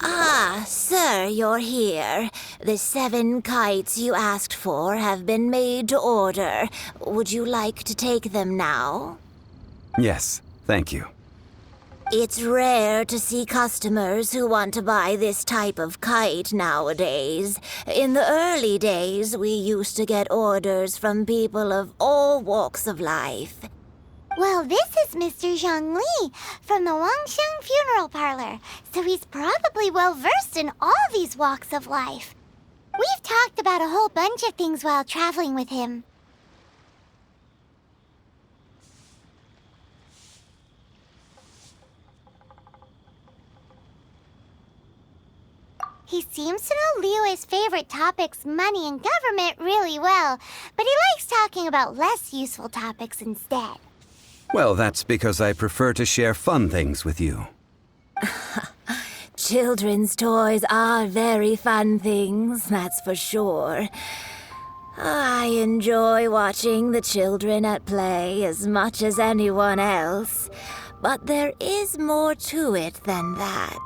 Ah, sir, you're here. The 7 kites you asked for have been made to order. Would you like to take them now? Yes, thank you. It's rare to see customers who want to buy this type of kite nowadays. In the early days, we used to get orders from people of all walks of life. Well, this is Mr. Zhongli from the Wangxiang Funeral Parlor, so he's probably well-versed in all these walks of life. We've talked about a whole bunch of things while traveling with him. He seems to know Liyue's favorite topics, money and government, really well, but he likes talking about less useful topics instead. Well, that's because I prefer to share fun things with you. Children's toys are very fun things, that's for sure. I enjoy watching the children at play as much as anyone else, but there is more to it than that.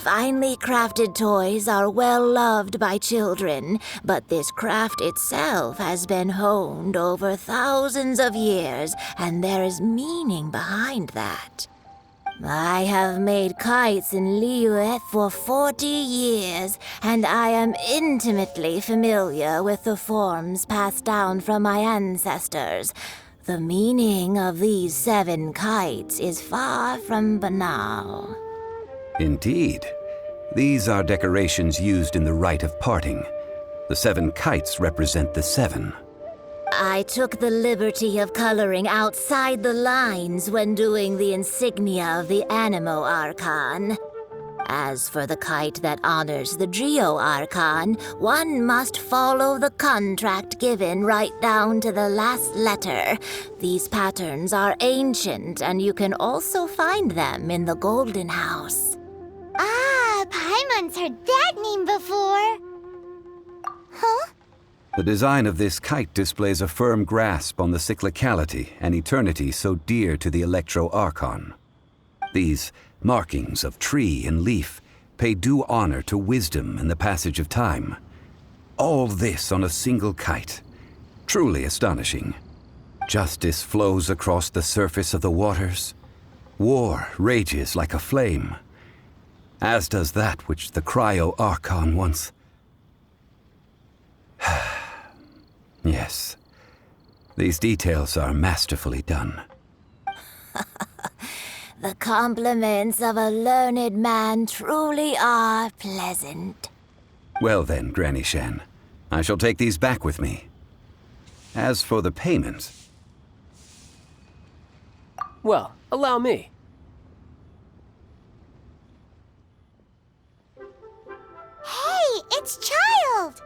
Finely crafted toys are well loved by children, but this craft itself has been honed over thousands of years, and there is meaning behind that. I have made kites in Liyue for 40 years, and I am intimately familiar with the forms passed down from my ancestors. The meaning of these 7 kites is far from banal. Indeed. These are decorations used in the rite of parting. The 7 kites represent the 7. I took the liberty of coloring outside the lines when doing the insignia of the Animo Archon. As for the kite that honors the Geo Archon, one must follow the contract given right down to the last letter. These patterns are ancient, and you can also find them in the Golden House. Ah, Paimon's heard that name before. Huh? The design of this kite displays a firm grasp on the cyclicality and eternity so dear to the Electro Archon. These markings of tree and leaf pay due honor to wisdom and the passage of time. All this on a single kite. Truly astonishing. Justice flows across the surface of the waters. War rages like a flame. As does that which the Cryo Archon once... Yes, these details are masterfully done. The compliments of a learned man truly are pleasant. Well then, Granny Shen, I shall take these back with me. As for the payment... Well, allow me. Hey, it's Child!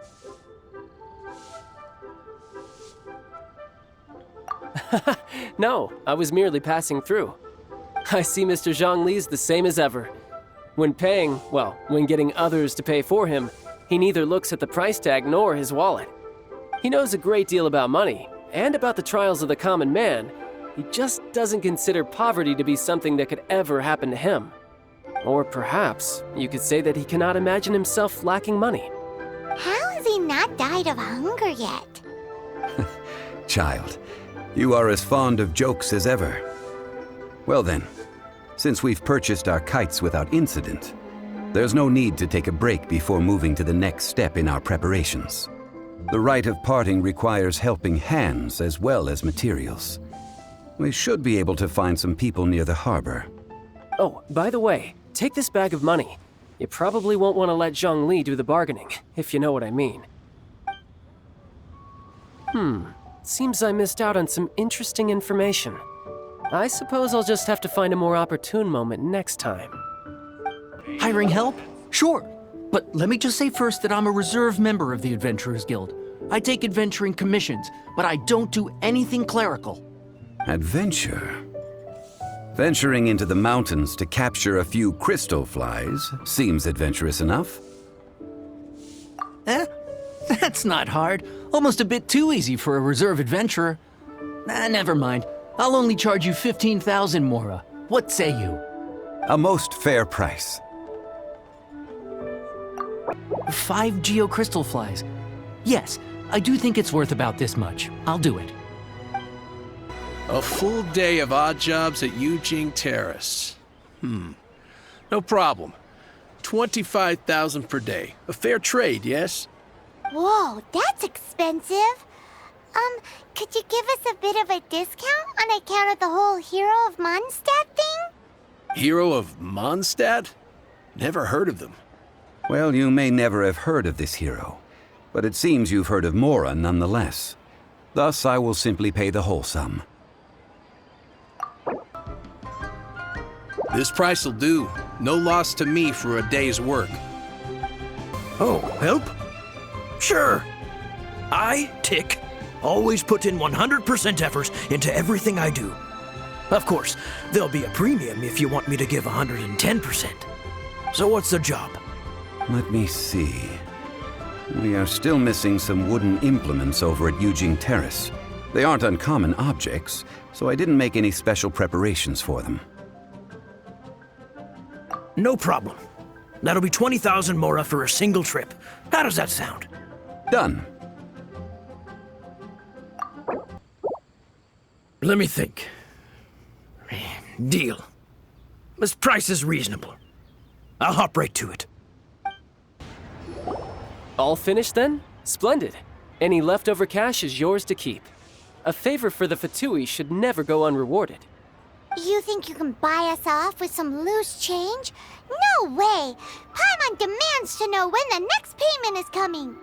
No, I was merely passing through. I see Mr. Zhongli's the same as ever. When paying, well, when getting others to pay for him, he neither looks at the price tag nor his wallet. He knows a great deal about money, and about the trials of the common man. He just doesn't consider poverty to be something that could ever happen to him. Or perhaps you could say that he cannot imagine himself lacking money. How has he not died of hunger yet? Child, you are as fond of jokes as ever. Well then, since we've purchased our kites without incident, there's no need to take a break before moving to the next step in our preparations. The rite of parting requires helping hands as well as materials. We should be able to find some people near the harbor. Oh, by the way, take this bag of money. You probably won't want to let Zhongli do the bargaining, if you know what I mean. Seems I missed out on some interesting information. I suppose I'll just have to find a more opportune moment next time. Hiring help? Sure. But let me just say first that I'm a reserve member of the Adventurers Guild. I take adventuring commissions, but I don't do anything clerical. Adventure? Venturing into the mountains to capture a few crystal flies seems adventurous enough. That's not hard. Almost a bit too easy for a reserve adventurer. Never mind. I'll only charge you 15,000 Mora. What say you? A most fair price. 5 geocrystal flies. Yes, I do think it's worth about this much. I'll do it. A full day of odd jobs at Eugene Terrace. No problem. 25,000 per day. A fair trade, yes? Whoa, that's expensive. Could you give us a bit of a discount on account of the whole Hero of Mondstadt thing? Hero of Mondstadt? Never heard of them. Well, you may never have heard of this hero, but it seems you've heard of Mora nonetheless. Thus, I will simply pay the whole sum. This price'll do. No loss to me for a day's work. Oh, help? Sure. I, Tick, always put in 100% effort into everything I do. Of course, there'll be a premium if you want me to give 110%. So what's the job? Let me see. We are still missing some wooden implements over at Eugene Terrace. They aren't uncommon objects, so I didn't make any special preparations for them. No problem. That'll be 20,000 Mora for a single trip. How does that sound? Done. Let me think. Deal. This price is reasonable. I'll hop right to it. All finished then? Splendid. Any leftover cash is yours to keep. A favor for the Fatui should never go unrewarded. You think you can buy us off with some loose change? No way! Paimon demands to know when the next payment is coming!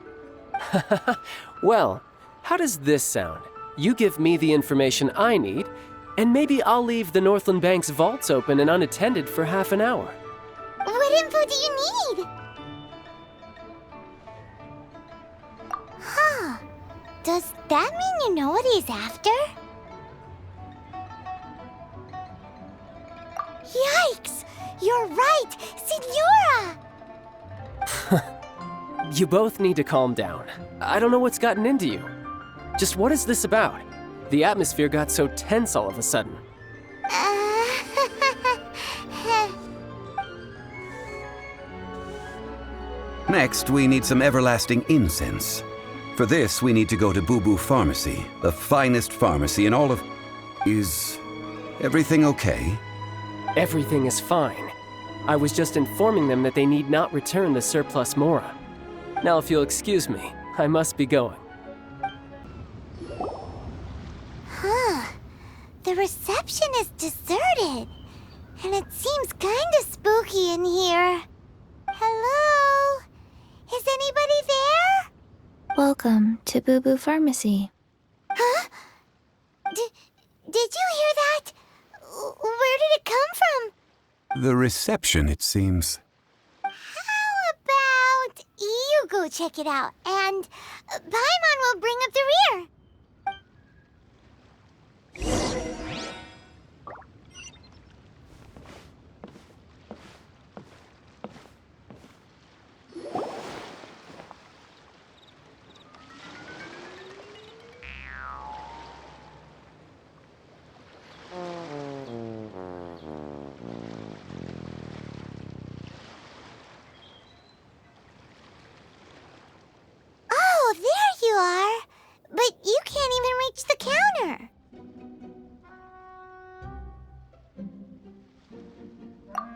Well, how does this sound? You give me the information I need, and maybe I'll leave the Northland Bank's vaults open and unattended for half an hour. What info do you need? Huh. Does that mean you know what he's after? Yikes! You're right! Signora! You both need to calm down. I don't know what's gotten into you. Just what is this about? The atmosphere got so tense all of a sudden. Next, we need some everlasting incense. For this, we need to go to Boo Boo Pharmacy, the finest pharmacy in all of... Is everything okay? Everything is fine. I was just informing them that they need not return the surplus Mora. Now, if you'll excuse me, I must be going. Huh. The reception is deserted. And it seems kinda spooky in here. Hello? Is anybody there? Welcome to Boo Boo Pharmacy. Huh? Did you hear that? Where did it come from? The reception, it seems. How about you go check it out, and Paimon will bring up the rear. Oh, there you are. But you can't even reach the counter.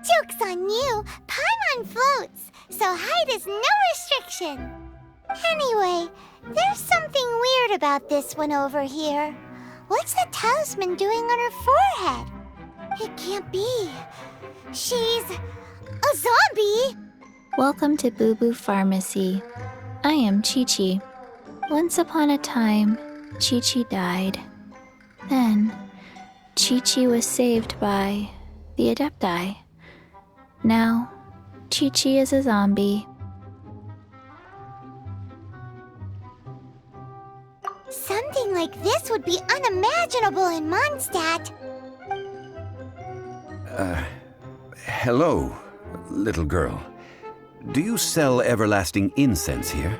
Joke's on you. Paimon floats, so height is no restriction. Anyway, there's something weird about this one over here. What's the talisman doing on her forehead? It can't be. She's a zombie. Welcome to Boo Boo Pharmacy. I am Chi-Chi. Once upon a time, Chi-Chi died. Then, Chi-Chi was saved by the Adepti. Now, Chi-Chi is a zombie. Something like this would be unimaginable in Mondstadt. Hello, little girl. Do you sell everlasting incense here?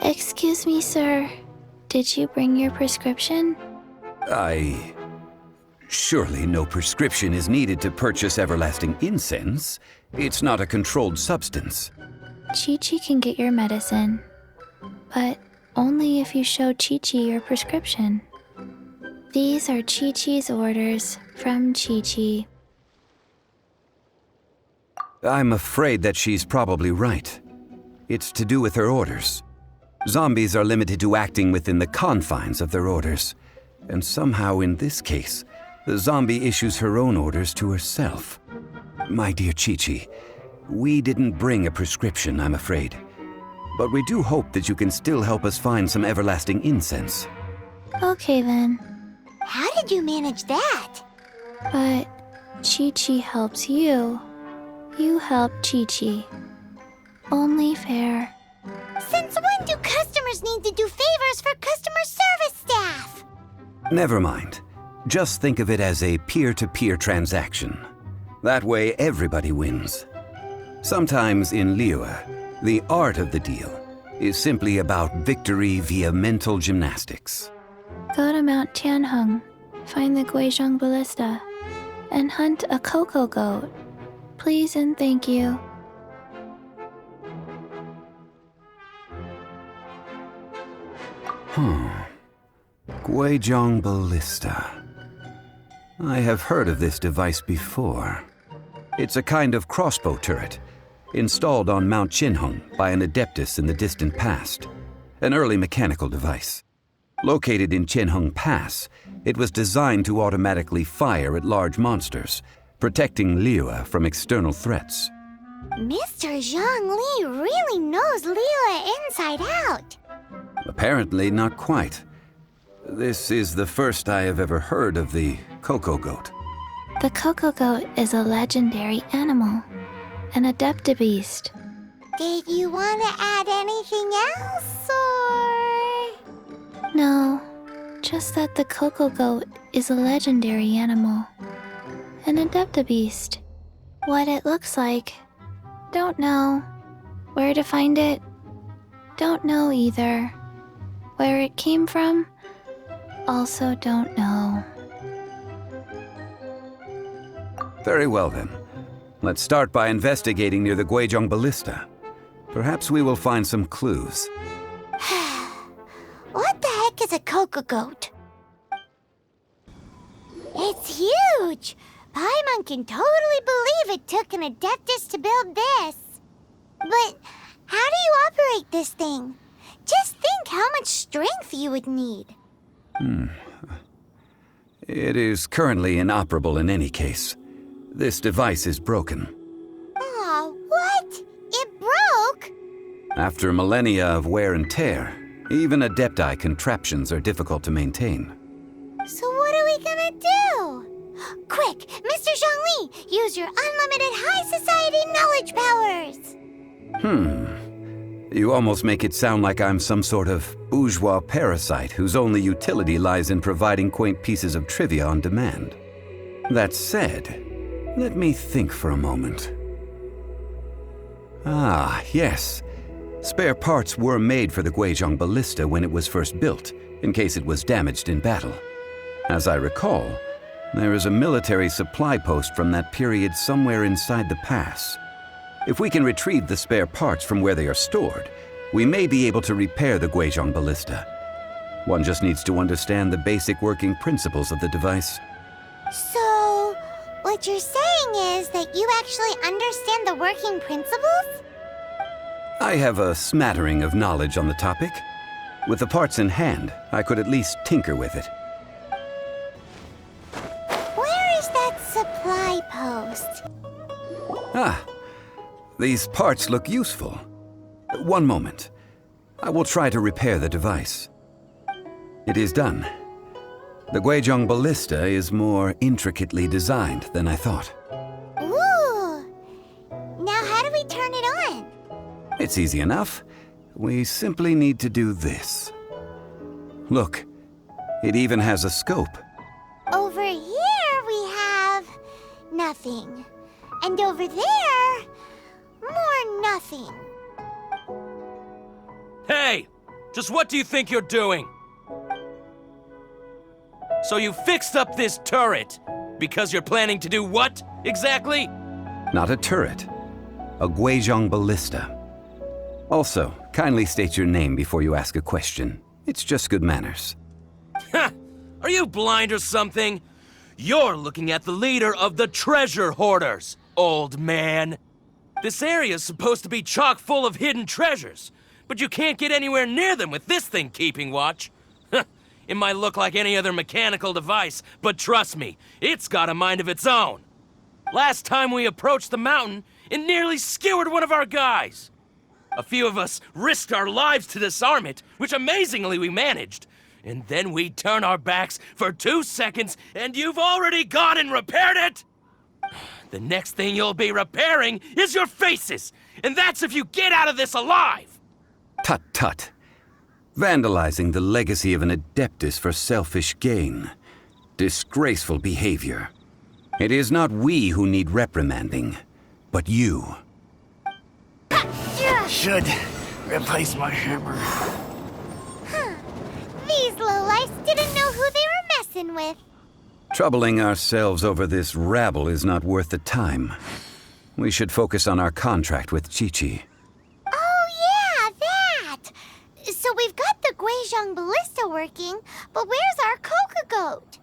Excuse me, sir. Did you bring your prescription? Surely no prescription is needed to purchase everlasting incense. It's not a controlled substance. Chi-Chi can get your medicine, but only if you show Chi-Chi your prescription. These are Chi-Chi's orders from Chi-Chi. I'm afraid that she's probably right. It's to do with her orders. Zombies are limited to acting within the confines of their orders. And somehow in this case, the zombie issues her own orders to herself. My dear Chi-Chi, we didn't bring a prescription, I'm afraid. But we do hope that you can still help us find some everlasting incense. Okay then, How did you manage that? but Chi-Chi helps you. You help Chi-Chi. Only fair. Since when do customers need to do favors for customer service staff? Never mind. Just think of it as a peer-to-peer transaction. That way everybody wins. Sometimes in Liyue, the art of the deal is simply about victory via mental gymnastics. Go to Mount Tianheng, find the Guizhong Ballista, and hunt a cocoa goat. Please and thank you. Guizhong Ballista. I have heard of this device before. It's a kind of crossbow turret, installed on Mount Tianheng by an adeptus in the distant past, an early mechanical device. Located in Tianheng Pass, it was designed to automatically fire at large monsters, protecting Liyue from external threats. Mr. Zhongli really knows Liyue inside out. Apparently not quite. This is the first I have ever heard of the cocoa goat. The cocoa goat is a legendary animal, an adeptabeast. Did you want to add anything else, or...? No, just that the cocoa goat is a legendary animal, an adeptabeast. What it looks like, don't know. Where to find it, don't know either. Where it came from, also don't know. Very well then. Let's start by investigating near the Guizhong Ballista. Perhaps we will find some clues. What the heck is a cocoa goat? It's huge! Paimon can totally believe it took an adeptus to build this. But how do you operate this thing? Just think how much strength you would need. It is currently inoperable in any case. This device is broken. Aw, what? It broke? After millennia of wear and tear, even adepti contraptions are difficult to maintain. So what are we gonna do? Quick, Mr. Zhongli, use your unlimited high society knowledge powers! You almost make it sound like I'm some sort of bourgeois parasite whose only utility lies in providing quaint pieces of trivia on demand. That said, let me think for a moment. Ah, yes. Spare parts were made for the Guizhong Ballista when it was first built, in case it was damaged in battle. As I recall, there is a military supply post from that period somewhere inside the pass. If we can retrieve the spare parts from where they are stored, we may be able to repair the Guizhong Ballista. One just needs to understand the basic working principles of the device. So, what you're saying is that you actually understand the working principles? I have a smattering of knowledge on the topic. With the parts in hand, I could at least tinker with it. Where is that supply post? Ah, these parts look useful. One moment. I will try to repair the device. It is done. The Guizhong Ballista is more intricately designed than I thought. Ooh! Now how do we turn it on? It's easy enough. We simply need to do this. Look, it even has a scope. Over here we have... nothing. And over there... more nothing. Hey! Just what do you think you're doing? So you fixed up this turret because you're planning to do what, exactly? Not a turret. A Guizhong ballista. Also, kindly state your name before you ask a question. It's just good manners. Ha! Are you blind or something? You're looking at the leader of the treasure hoarders, old man. This area's supposed to be chock full of hidden treasures, but you can't get anywhere near them with this thing keeping watch. It might look like any other mechanical device, but trust me, it's got a mind of its own. Last time we approached the mountain, it nearly skewered one of our guys. A few of us risked our lives to disarm it, which amazingly we managed. And then we turn our backs for 2 seconds, and you've already gone and repaired it! The next thing you'll be repairing is your faces, and that's if you get out of this alive! Tut tut. Vandalizing the legacy of an Adeptus for selfish gain. Disgraceful behavior. It is not we who need reprimanding, but you. Should replace my hammer. These lowlifes didn't know who they were messing with. Troubling ourselves over this rabble is not worth the time. We should focus on our contract with Chi-Chi. Oh yeah, that! So we've got the Guizhong ballista working, but where's our Coca goat?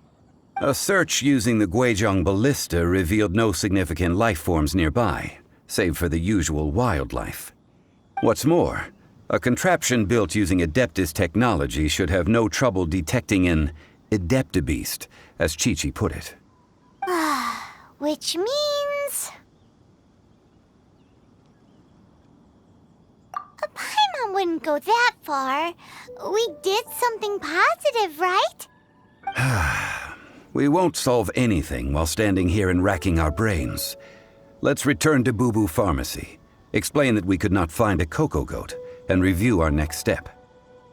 A search using the Guizhong ballista revealed no significant life forms nearby, save for the usual wildlife. What's more, a contraption built using Adeptus technology should have no trouble detecting an Adeptibeast, as Chi-Chi put it. Which means... Paimon wouldn't go that far. We did something positive, right? We won't solve anything while standing here and racking our brains. Let's return to Boo Boo Pharmacy, explain that we could not find a Coco Goat, and review our next step.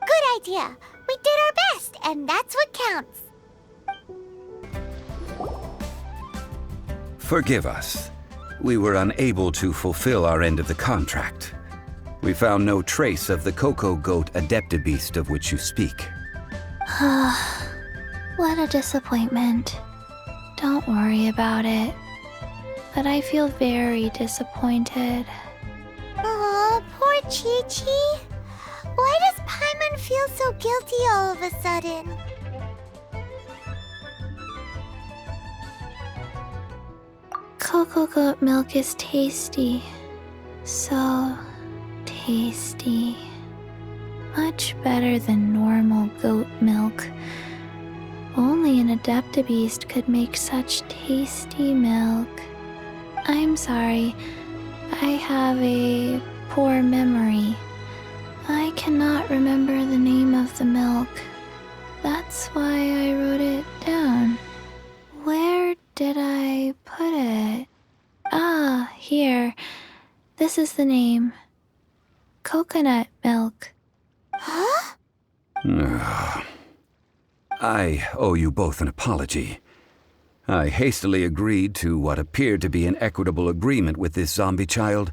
Good idea. We did our best, and that's what counts. Forgive us. We were unable to fulfill our end of the contract. We found no trace of the Coco Goat Adeptibeast of which you speak. What a disappointment. Don't worry about it. But I feel very disappointed. Aw, poor Chi-Chi. Why does Paimon feel so guilty all of a sudden? Cocoa goat milk is tasty. So tasty. Much better than normal goat milk. Only an Adeptibeast could make such tasty milk. I'm sorry. I have a poor memory. I cannot remember the name of the milk. That's why I wrote it down. Where did I put it? Ah, here. This is the name. Coconut milk. Huh? I owe you both an apology. I hastily agreed to what appeared to be an equitable agreement with this zombie child,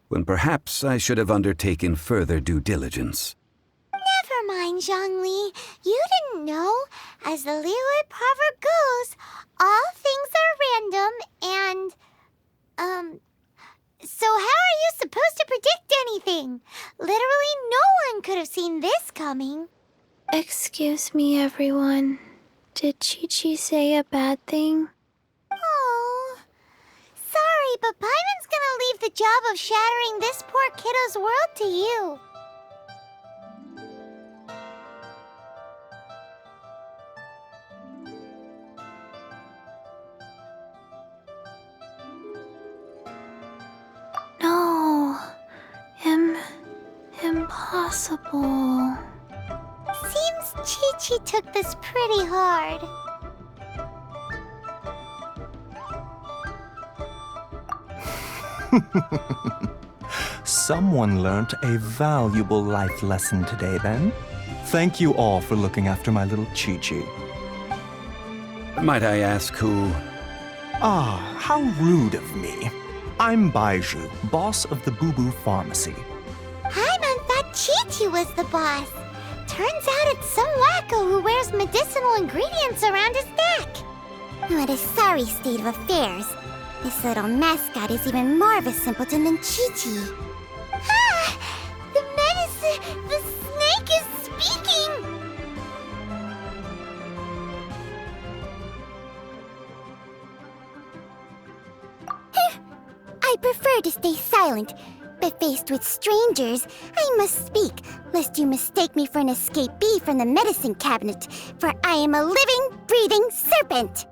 when perhaps I should have undertaken further due diligence. Never mind, Zhongli. You didn't know. As the Liyue proverb goes, all things are random and, so how are you supposed to predict anything? Literally no one could have seen this coming. Excuse me, everyone. Did Chi-Chi say a bad thing? Oh, sorry, but Paimon's gonna leave the job of shattering this poor kiddo's world to you. No. Impossible. Seems Chi-Chi took this pretty hard. Someone learnt a valuable life lesson today, then. Thank you all for looking after my little Chi-Chi. Might I ask who? Ah, how rude of me. I'm Baiju, boss of the Boo Boo Pharmacy. Paimon thought Chi-Chi was the boss. Turns out it's some wacko who wears medicinal ingredients around his neck. What a sorry state of affairs. This little mascot is even more of a simpleton than Chi-Chi. Ah! The snake is speaking! I prefer to stay silent, but faced with strangers, I must speak, lest you mistake me for an escapee from the medicine cabinet, for I am a living, breathing serpent!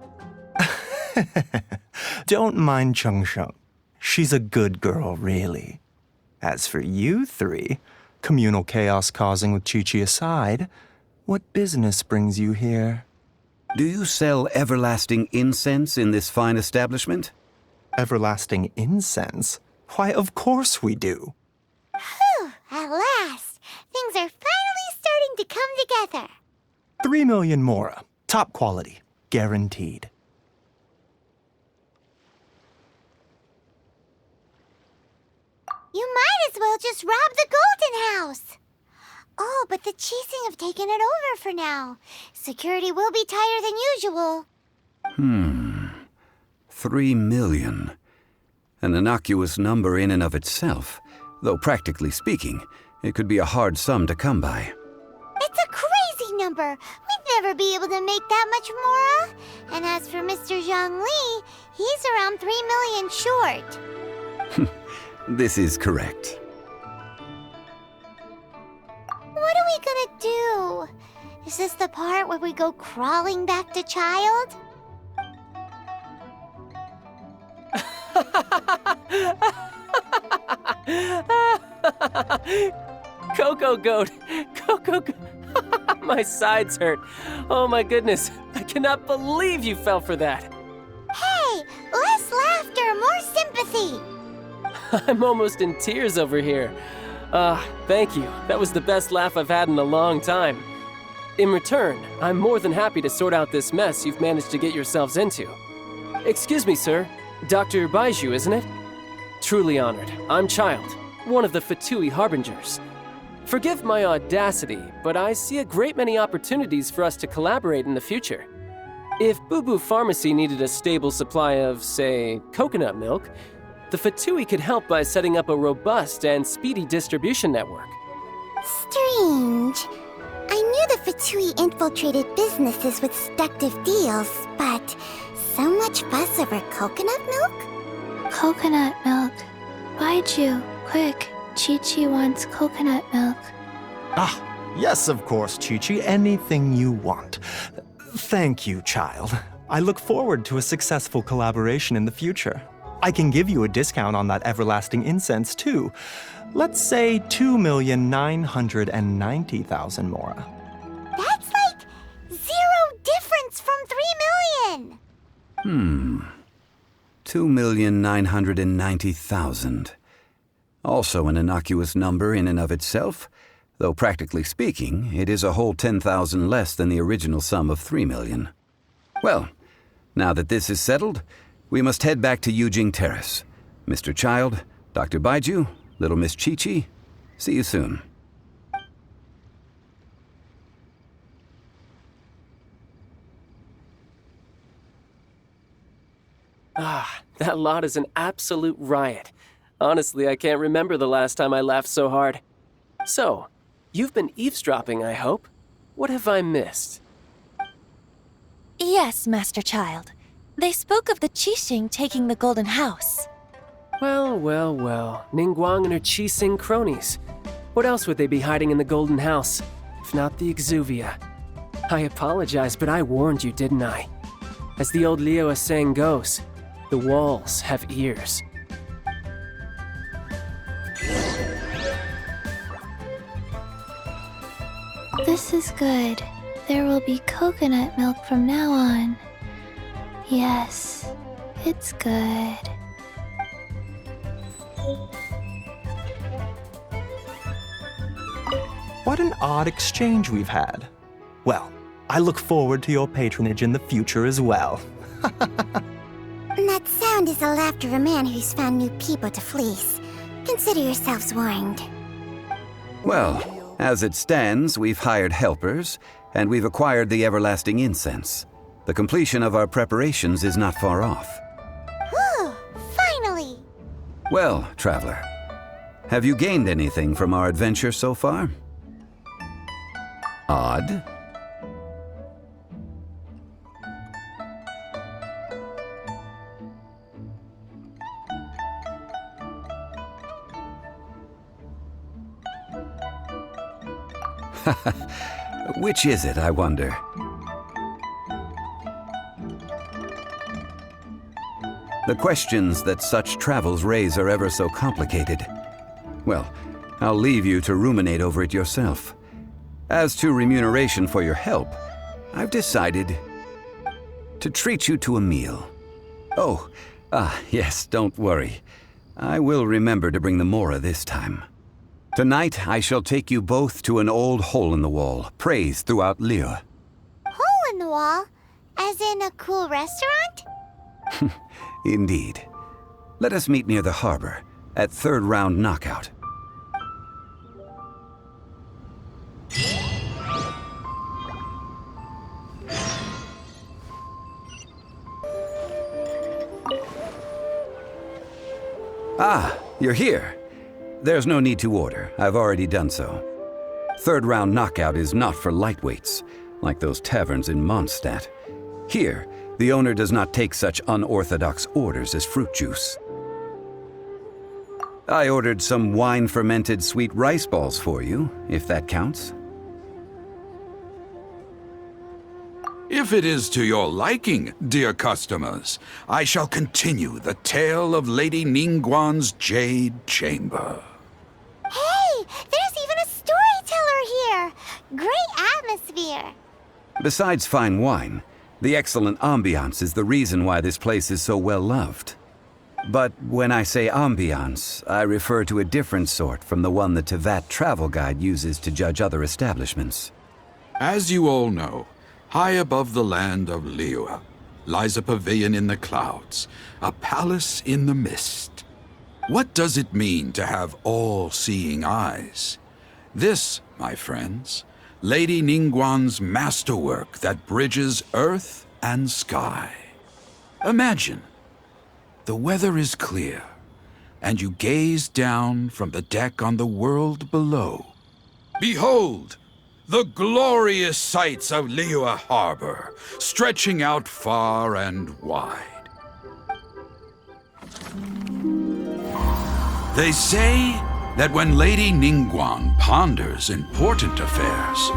Don't mind Chung Sheng. She's a good girl, really. As for you three, communal chaos causing with Chi-Chi aside, what business brings you here? Do you sell everlasting incense in this fine establishment? Everlasting incense? Why, of course we do. Whew, at last! Things are finally starting to come together. 3 million mora. Top quality. Guaranteed. You might as well just rob the Golden House. Oh, but the chasing have taken it over for now. Security will be tighter than usual. 3 million. An innocuous number in and of itself, though practically speaking, it could be a hard sum to come by. It's a crazy number. We'd never be able to make that much mora. And as for Mr. Zhang Li, he's around 3 million short. This is correct. What are we gonna do? Is this the part where we go crawling back to child? Coco Goat! Coco Goat! My sides hurt. Oh my goodness. I cannot believe you fell for that. Hey, less laughter, more sympathy. I'm almost in tears over here. Thank you. That was the best laugh I've had in a long time. In return, I'm more than happy to sort out this mess you've managed to get yourselves into. Excuse me, sir. Dr. Baiju, isn't it? Truly honored. I'm Child, one of the Fatui Harbingers. Forgive my audacity, but I see a great many opportunities for us to collaborate in the future. If Boo Boo Pharmacy needed a stable supply of, say, coconut milk, the Fatui could help by setting up a robust and speedy distribution network. Strange. I knew the Fatui infiltrated businesses with seductive deals, but so much fuss over coconut milk? Coconut milk. Baiju, quick. Chi-Chi wants coconut milk. Ah, yes, of course, Chi-Chi. Anything you want. Thank you, child. I look forward to a successful collaboration in the future. I can give you a discount on that everlasting incense, too. Let's say 2,990,000 mora. That's like 0 difference from 3 million. 2,990,000. Also an innocuous number in and of itself, though practically speaking, it is a whole 10,000 less than the original sum of 3 million. Well, now that this is settled, we must head back to Yujing Terrace. Mr. Child, Dr. Baiju, Little Miss Chi-Chi, see you soon. That lot is an absolute riot. Honestly, I can't remember the last time I laughed so hard. So, you've been eavesdropping, I hope. What have I missed? Yes, Master Child. They spoke of the Qixing taking the Golden House. Well. Ningguang and her Qixing cronies. What else would they be hiding in the Golden House, if not the Exuvia? I apologize, but I warned you, didn't I? As the old Liyue saying goes, the walls have ears. This is good. There will be coconut milk from now on. Yes, it's good. What an odd exchange we've had. Well, I look forward to your patronage in the future as well. That sound is the laughter of a man who's found new people to fleece. Consider yourselves warned. Well, As it stands, we've hired helpers, and we've acquired the everlasting incense. The completion of our preparations is not far off. Whew, finally! Well, traveler, have you gained anything from our adventure so far? Odd. Which is it, I wonder? The questions that such travels raise are ever so complicated. Well, I'll leave you to ruminate over it yourself. As to remuneration for your help, I've decided to treat you to a meal. Oh, yes, don't worry. I will remember to bring the Mora this time. Tonight, I shall take you both to an old hole-in-the-wall, praised throughout Liyue. Hole in the wall? As in a cool restaurant? Indeed. Let us meet near the harbor, at third round knockout. Ah, you're here. There's no need to order. I've already done so. Third round knockout is not for lightweights, like those taverns in Mondstadt. Here, the owner does not take such unorthodox orders as fruit juice. I ordered some wine-fermented sweet rice balls for you, if that counts. If it is to your liking, dear customers, I shall continue the tale of Lady Ningguang's Jade Chamber. Hey, there's even a storyteller here! Great atmosphere! Besides fine wine, the excellent ambiance is the reason why this place is so well loved. But when I say ambiance, I refer to a different sort from the one the Tevat travel guide uses to judge other establishments. As you all know, high above the land of Liyue lies a pavilion in the clouds, a palace in the mist. What does it mean to have all-seeing eyes? This, my friends, Lady Ningguang's masterwork that bridges earth and sky. Imagine, the weather is clear, and you gaze down from the deck on the world below. Behold, the glorious sights of Liyue Harbor, stretching out far and wide. They say that when Lady Ningguang ponders important affairs,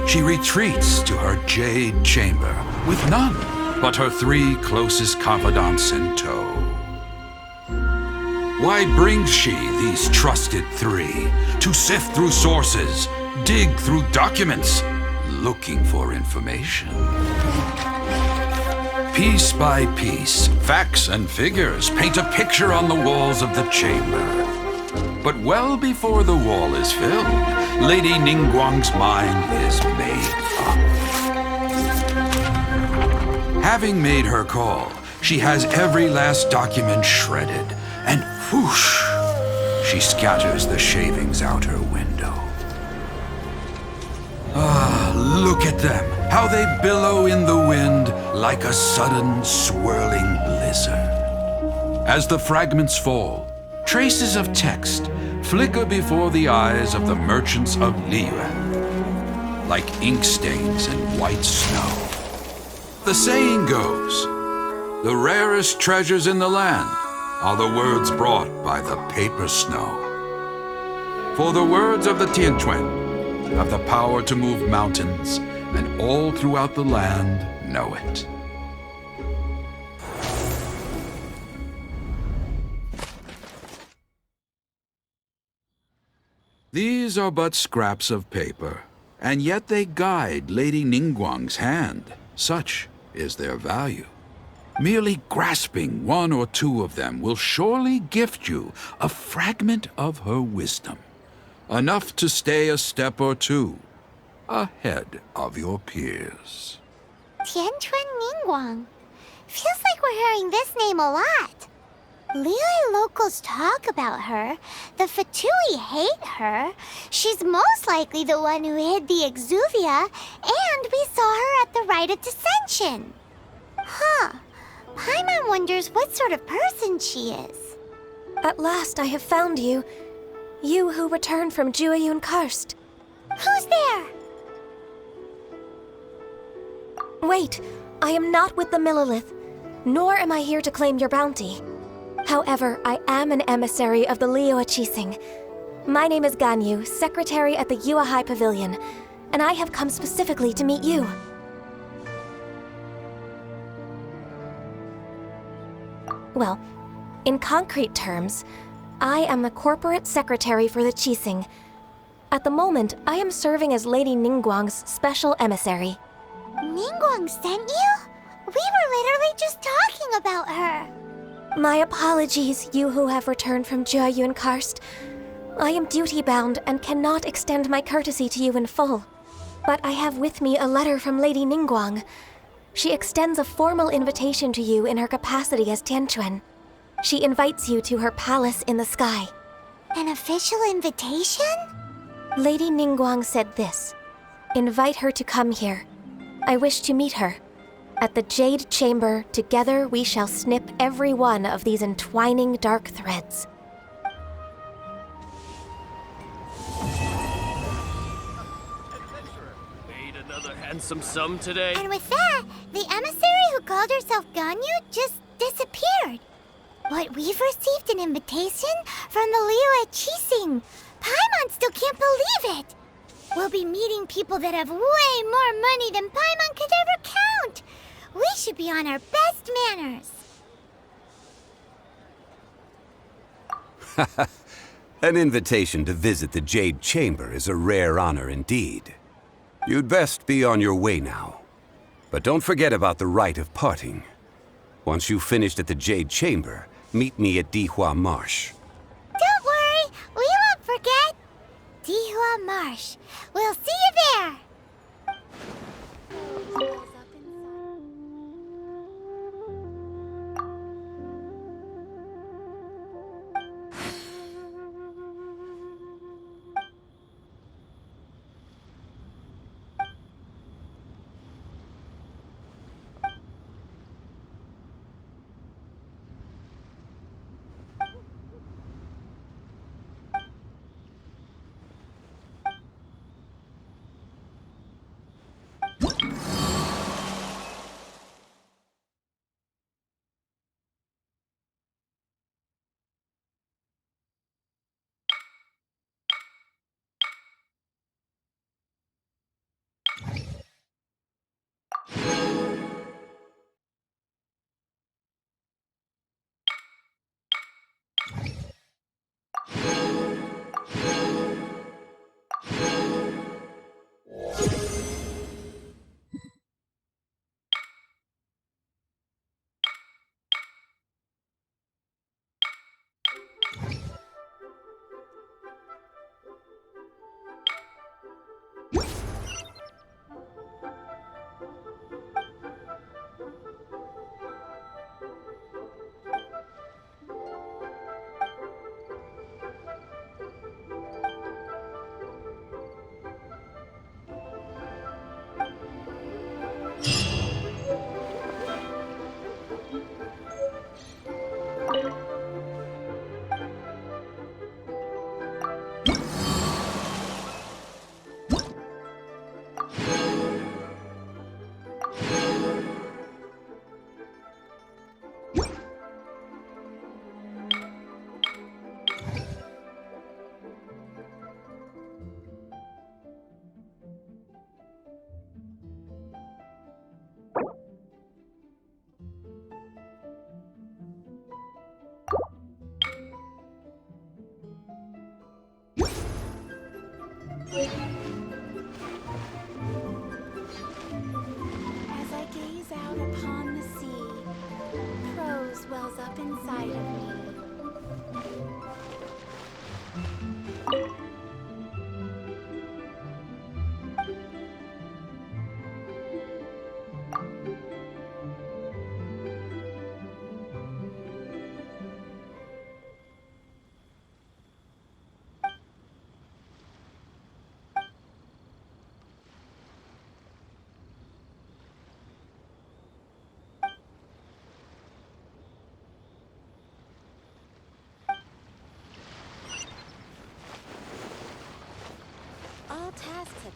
she retreats to her jade chamber with none but her 3 closest confidants in tow. Why brings she these trusted 3 to sift through sources, dig through documents, looking for information? Piece by piece, facts and figures paint a picture on the walls of the chamber. But well before the wall is filled, Lady Ningguang's mind is made up. Having made her call, she has every last document shredded, and whoosh, she scatters the shavings out her window. Ah, look at them, how they billow in the wind like a sudden swirling blizzard. As the fragments fall, traces of text flicker before the eyes of the merchants of Liyue, like ink stains in white snow. The saying goes, the rarest treasures in the land are the words brought by the paper snow. For the words of the Tianquan have the power to move mountains, and all throughout the land know it. These are but scraps of paper, and yet they guide Lady Ningguang's hand. Such is their value. Merely grasping 1 or 2 of them will surely gift you a fragment of her wisdom, enough to stay a step or 2 ahead of your peers. Tianquan Ningguang. Feels like we're hearing this name a lot. Liyue locals talk about her. The Fatui hate her. She's most likely the one who hid the Exuvia, and we saw her at the Rite of Dissension. Huh. Paimon wonders what sort of person she is. At last I have found you. You who returned from Jueyun Karst. Who's there? Wait, I am not with the Millelith, nor am I here to claim your bounty. However, I am an emissary of the Liyue Qixing. My name is Ganyu, secretary at the Yuehai Pavilion, and I have come specifically to meet you. Well, in concrete terms, I am the corporate secretary for the Qixing. At the moment, I am serving as Lady Ningguang's special emissary. Ningguang sent you? We were literally just talking about her. My apologies, you who have returned from Jueyun Karst. I am duty-bound and cannot extend my courtesy to you in full. But I have with me a letter from Lady Ningguang. She extends a formal invitation to you in her capacity as Tianquan. She invites you to her palace in the sky. An official invitation? Lady Ningguang said this. Invite her to come here. I wish to meet her. At the Jade Chamber, together we shall snip every one of these entwining dark threads. Made another handsome sum today. And with that, the emissary who called herself Ganyu just disappeared. But we've received an invitation from the Liyue Qixing. Paimon still can't believe it. We'll be meeting people that have way more money than Paimon could ever count. We should be on our best manners. An invitation to visit the Jade Chamber is a rare honor indeed. You'd best be on your way now. But don't forget about the rite of parting. Once you've finished at the Jade Chamber, meet me at Dihua Marsh. Don't worry, we won't forget. Dihua Marsh. We'll see you there.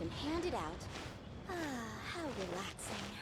and hand it out. Ah, how relaxing.